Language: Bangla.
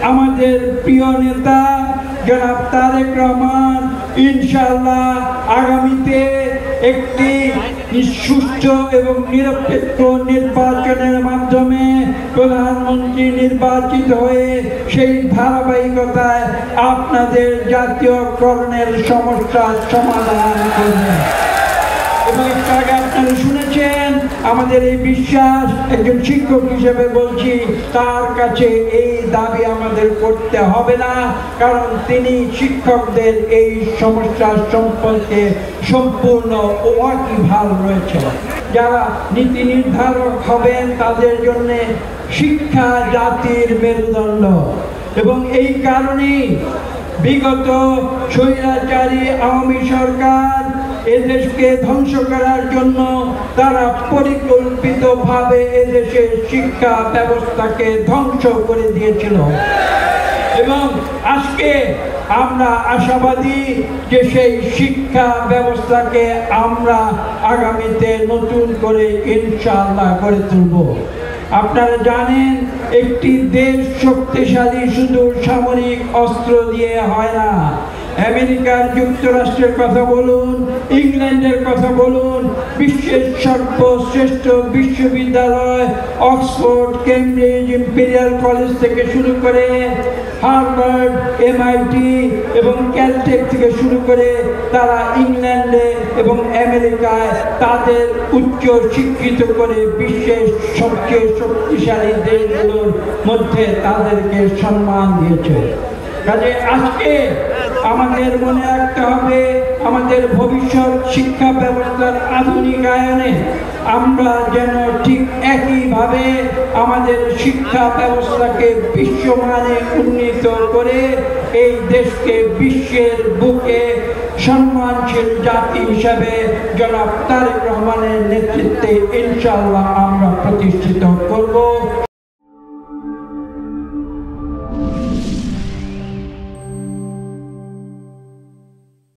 আমাদের প্রিয় নেতা জনাব তারেক রহমান ইনশাআল্লাহ আগামীতে একটি সুষ্ঠু এবং নিরপেক্ষ নির্বাচনের মাধ্যমে প্রধানমন্ত্রী নির্বাচিত হয়ে সেই ধারাবাহিকতায় আপনাদের জাতীয়করণের সমস্যার সমাধান করবেন। এবং একটু আগে আপনারা শুনেছেন, আমাদের এই বিশ্বাস, একজন শিক্ষক হিসেবে বলছি, তার কাছে এই দাবি আমাদের করতে হবে না, কারণ তিনি শিক্ষকদের এই সমস্যার সম্পর্কে সম্পূর্ণ ওয়াকিবহাল রয়েছে। যারা নীতি নির্ধারক হবেন তাদের জন্য শিক্ষা জাতির মেরুদণ্ড, এবং এই কারণেই বিগত স্বৈরাচারী আওয়ামী সরকার এদেশকে ধ্বংস করার জন্য তারা পরিকল্পিতভাবে এদেশের শিক্ষা ব্যবস্থাকে ধ্বংস করে দিয়েছিল। এবং আজকে আমরা আশাবাদী যে সেই শিক্ষা ব্যবস্থাকে আমরা আগামীতে নতুন করে ইনশাআল্লাহ গড়ে তুলব। আপনারা জানেন, একটি দেশ শক্তিশালী শুধু সামরিক অস্ত্র দিয়ে হয় না। আমেরিকার যুক্তরাষ্ট্রের কথা বলুন, ইংল্যান্ডের কথা বলুন, বিশ্বের সর্বশ্রেষ্ঠ বিশ্ববিদ্যালয় অক্সফোর্ড, কেমব্রিজ, ইম্পেরিয়াল কলেজ থেকে শুরু করে হার্ভার্ড, MIT এবং ক্যালটেক থেকে শুরু করে তারা ইংল্যান্ডে এবং আমেরিকায় তাদের উচ্চ শিক্ষিত করে বিশ্বের সবচেয়ে শক্তিশালী দেশগুলোর মধ্যে তাদেরকে সম্মান দিয়েছে। কাজে আজকে আমাদের মনে রাখতে হবে, আমাদের ভবিষ্যৎ শিক্ষা ব্যবস্থার আধুনিকায়নে আমরা যেন ঠিক একইভাবে আমাদের শিক্ষা ব্যবস্থাকে বিশ্বমানে উন্নীত করে এই দেশকে বিশ্বের বুকে সম্মানশীল জাতি হিসাবে জনাব তারেক রহমানের নেতৃত্বে ইনশাআল্লাহ আমরা প্রতিষ্ঠিত করব।